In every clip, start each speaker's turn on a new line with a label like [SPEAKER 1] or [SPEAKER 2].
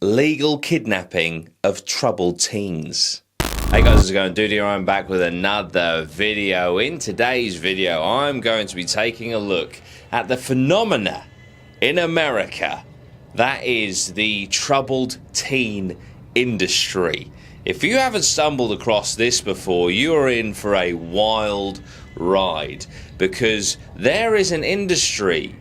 [SPEAKER 1] legal kidnapping of troubled teens. Hey guys, how's it going? Dude here, I'm back with another video. In today's video, I'm going to be taking a look at the phenomena in America that is the troubled teen industry. If you haven't stumbled across this before, you are in for a wild ride, because there is an industry,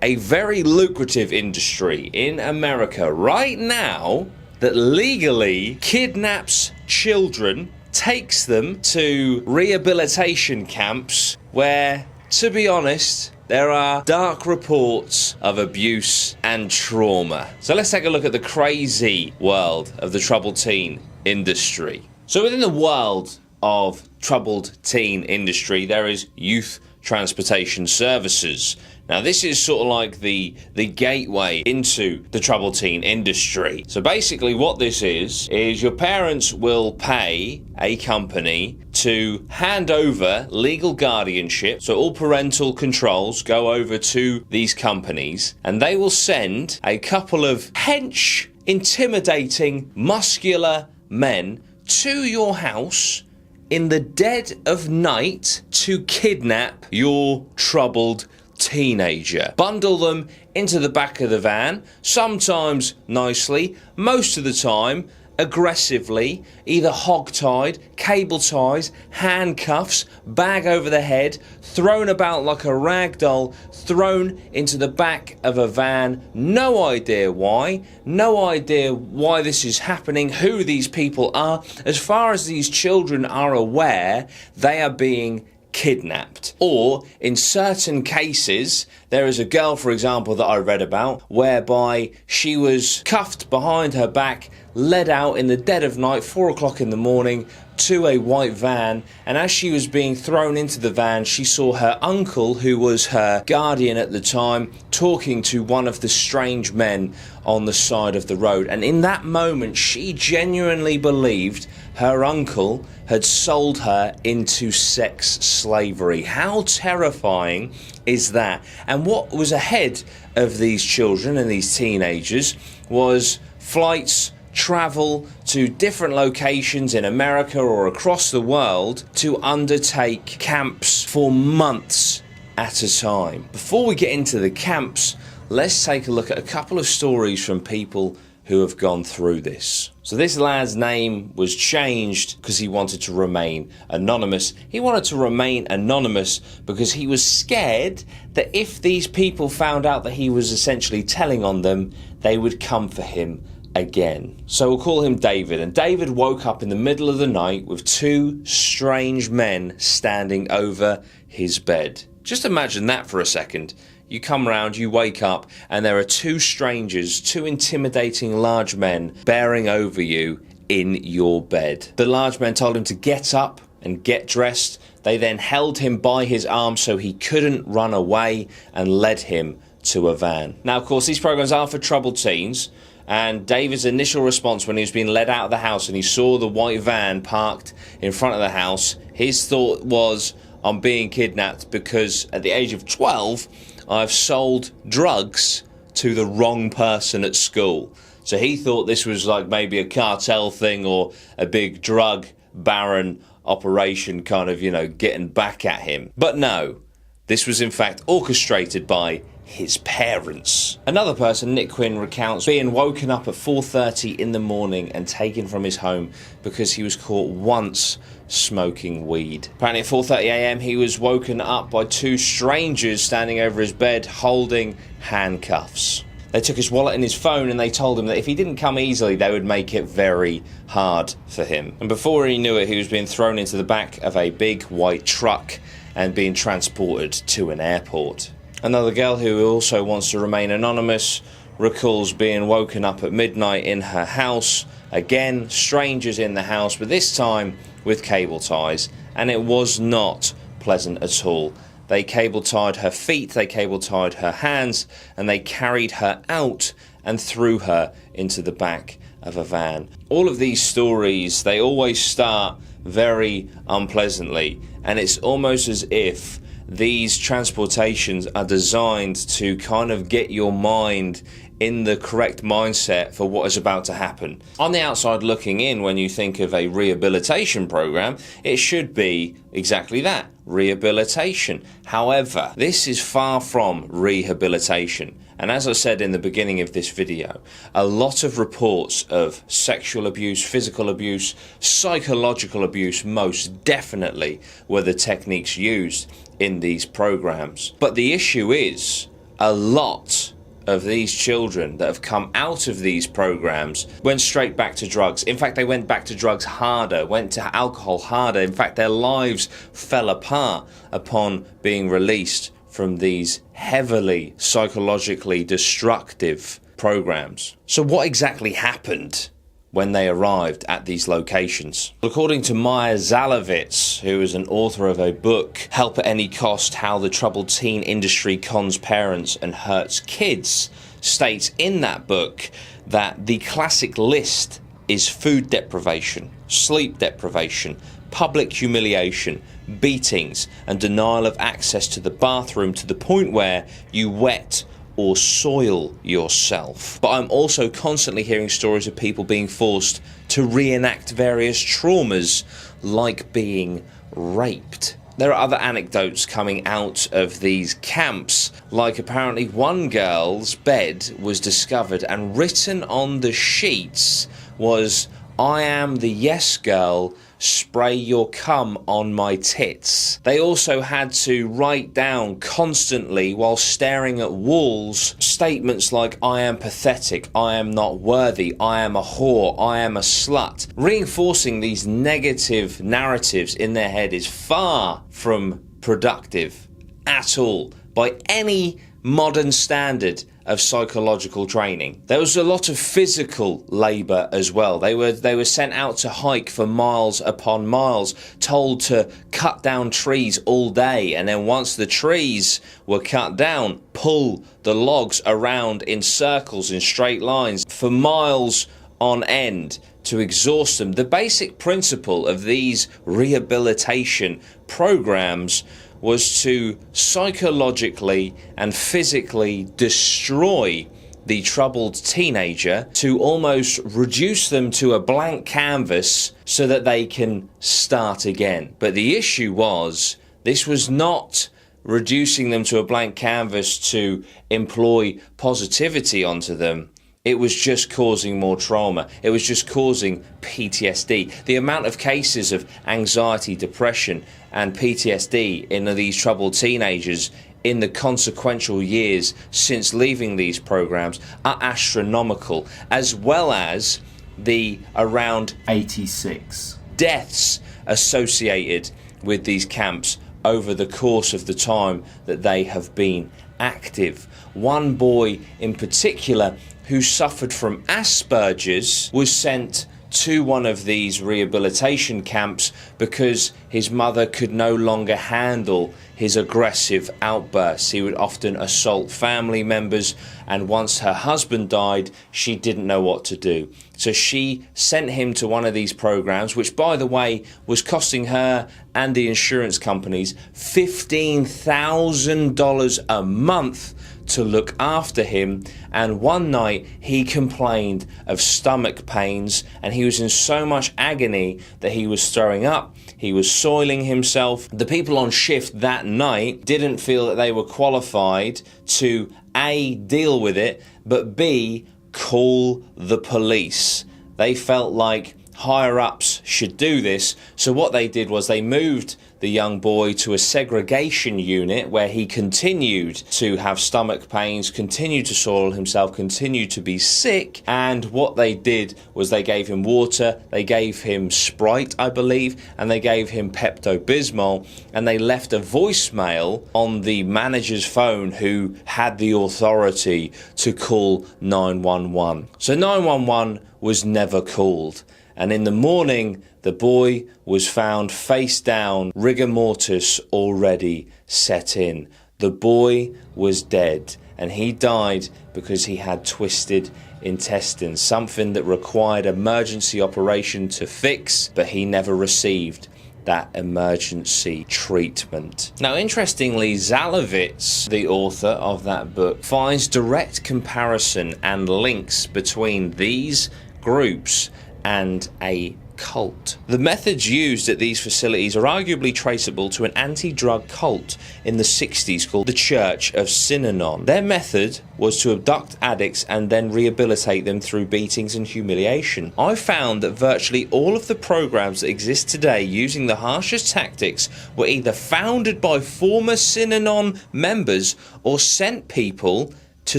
[SPEAKER 1] a very lucrative industry in America right now that legally kidnaps children, takes them to rehabilitation camps where, to be honest, there are dark reports of abuse and trauma. So let's take a look at the crazy world of the troubled teen industry. So within the world of troubled teen industry, there is youth transportation services. Now this is sort of like the gateway into the troubled teen industry. So basically what this is your parents will pay a company to hand over legal guardianship. So all parental controls go over to these companies, and they will send a couple of hench, intimidating, muscular men to your house in the dead of night to kidnap your troubled teenager. Bundle them into the back of the van, sometimes nicely, most of the time aggressively, either hog-tied, cable ties, handcuffs, bag over the head, thrown about like a rag doll, thrown into the back of a van. No idea why, no idea why this is happening, who these people are. As far as these children are aware, they are being kidnapped. Or in certain cases, there is a girl, for example, that I read about, whereby she was cuffed behind her back, led out in the dead of night, 4 o'clock in the morning, to a white van, and as she was being thrown into the van, she saw her uncle, who was her guardian at the time, talking to one of the strange men on the side of the road. And in that moment, she genuinely believed her uncle had sold her into sex slavery. How terrifying is that? And what was ahead of these children and these teenagers was flights, travel to different locations in America or across the world to undertake camps for months at a time. Before we get into the camps, let's take a look at a couple of stories from people who have gone through this. So this lad's name was changed because he wanted to remain anonymous. He wanted to remain anonymous because he was scared that if these people found out that he was essentially telling on them, they would come for him again. So we'll call him David. And David woke up in the middle of the night with two strange men standing over his bed. Just imagine that for a second. You come round, you wake up, and there are two strangers, two intimidating large men bearing over you in your bed. The large men told him to get up and get dressed. They then held him by his arm so he couldn't run away and led him to a van. Now, of course, these programs are for troubled teens, and David's initial response when he was being led out of the house and he saw the white van parked in front of the house, his thought was, I'm being kidnapped because at the age of 12, I've sold drugs to the wrong person at school. So he thought this was like maybe a cartel thing or a big drug baron operation kind of, getting back at him. But no, this was in fact orchestrated by his parents. Another person, Nick Quinn, recounts being woken up at 4:30 in the morning and taken from his home because he was caught once smoking weed. Apparently at 4:30 a.m. he was woken up by two strangers standing over his bed holding handcuffs. They took his wallet and his phone, and they told him that if he didn't come easily, they would make it very hard for him. And before he knew it, he was being thrown into the back of a big white truck and being transported to an airport. Another girl who also wants to remain anonymous recalls being woken up at midnight in her house. Again, strangers in the house, but this time with cable ties, and it was not pleasant at all. They cable tied her feet, they cable tied her hands, and they carried her out and threw her into the back of a van. All of these stories, they always start very unpleasantly, and it's almost as if these transportations are designed to kind of get your mind in the correct mindset for what is about to happen. On the outside looking in, when you think of a rehabilitation program, it should be exactly that, rehabilitation. However, this is far from rehabilitation. And as I said in the beginning of this video, a lot of reports of sexual abuse, physical abuse, psychological abuse most definitely were the techniques used in these programs. But the issue is, a lot of these children that have come out of these programs went straight back to drugs. In fact, they went back to drugs harder, went to alcohol harder. In fact, their lives fell apart upon being released from these heavily psychologically destructive programs. So what exactly happened when they arrived at these locations? According to Maya Zalovitz, who is an author of a book, Help at Any Cost, How the Troubled Teen Industry Cons Parents and Hurts Kids, states in that book that the classic list is food deprivation, sleep deprivation, public humiliation, beatings, and denial of access to the bathroom to the point where you wet or soil yourself. But I'm also constantly hearing stories of people being forced to reenact various traumas, like being raped. There are other anecdotes coming out of these camps, like apparently one girl's bed was discovered and written on the sheets was, "I am the yes girl, spray your cum on my tits." They also had to write down constantly while staring at walls statements like, "I am pathetic, I am not worthy, I am a whore, I am a slut." Reinforcing these negative narratives in their head is far from productive at all by any modern standard of psychological training. There was a lot of physical labour as well. They were sent out to hike for miles upon miles, told to cut down trees all day, and then once the trees were cut down, pull the logs around in circles, in straight lines, for miles on end to exhaust them. The basic principle of these rehabilitation programs was to psychologically and physically destroy the troubled teenager, to almost reduce them to a blank canvas so that they can start again. But the issue was, this was not reducing them to a blank canvas to employ positivity onto them. It was just causing more trauma. It was just causing PTSD. The amount of cases of anxiety, depression, and PTSD in these troubled teenagers in the consequential years since leaving these programs are astronomical, as well as the around 86 deaths associated with these camps over the course of the time that they have been active. One boy in particular who suffered from Asperger's was sent to one of these rehabilitation camps because his mother could no longer handle his aggressive outbursts. He would often assault family members, and once her husband died, she didn't know what to do. So she sent him to one of these programs, which, by the way, was costing her and the insurance companies $15,000 a month to look after him. And one night he complained of stomach pains, and he was in so much agony that he was throwing up, he was soiling himself. The people on shift that night didn't feel that they were qualified to A, deal with it, but B, call the police. They felt like higher-ups should do this, so what they did was they moved the young boy to a segregation unit where he continued to have stomach pains, continued to soil himself, continued to be sick, and what they did was they gave him water, they gave him Sprite, I believe, and they gave him Pepto-Bismol, and they left a voicemail on the manager's phone who had the authority to call 911. So 911 was never called. And in the morning, the boy was found face down, rigor mortis already set in. The boy was dead, and he died because he had twisted intestines, something that required emergency operation to fix, but he never received that emergency treatment. Now, interestingly, Zalovitz, the author of that book, finds direct comparison and links between these groups and a cult. The methods used at these facilities are arguably traceable to an anti-drug cult in the 60s called the Church of Synanon. Their method was to abduct addicts and then rehabilitate them through beatings and humiliation. I found that virtually all of the programs that exist today using the harshest tactics were either founded by former Synanon members or sent people to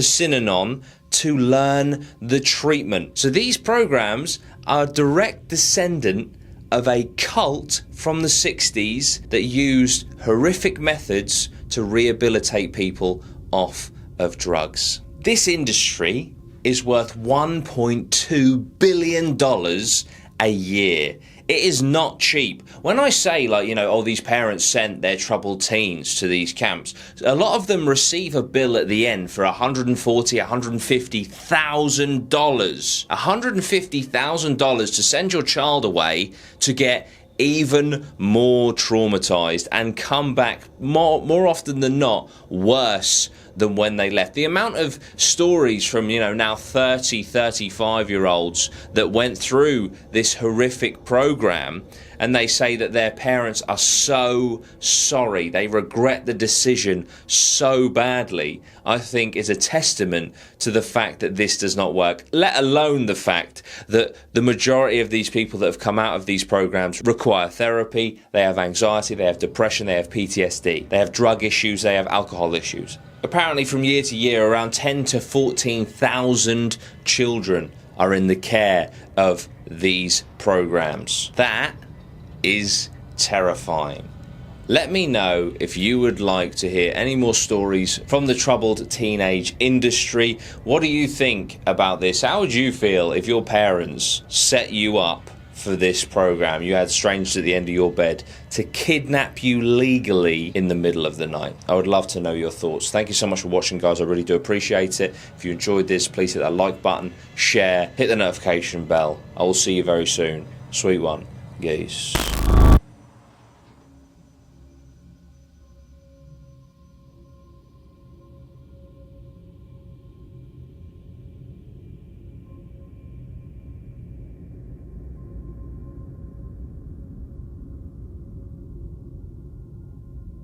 [SPEAKER 1] Synanon to learn the treatment. So these programs are a direct descendant of a cult from the 60s that used horrific methods to rehabilitate people off of drugs. This industry is worth $1.2 billion a year. It is not cheap. When I say, like, you know, oh, these parents sent their troubled teens to these camps, a lot of them receive a bill at the end for $140,000, $150,000. $150,000 to send your child away to get even more traumatized and come back more often than not worse than when they left. The amount of stories from, you know, now 30, 35-year-olds that went through this horrific program, and they say that their parents are so sorry, they regret the decision so badly, I think is a testament to the fact that this does not work, let alone the fact that the majority of these people that have come out of these programs require therapy, they have anxiety, they have depression, they have PTSD, they have drug issues, they have alcohol issues. Apparently, from year to year, around 10 to 14,000 children are in the care of these programs. That is terrifying. Let me know if you would like to hear any more stories from the troubled teenage industry. What do you think about this? How would you feel if your parents set you up for this program? You had strangers at the end of your bed to kidnap you legally in the middle of the night. I would love to know your thoughts. Thank you so much for watching, guys. I really do appreciate it. If you enjoyed this, please hit that like button, share, hit the notification bell. I will see you very soon. Sweet one. Geese.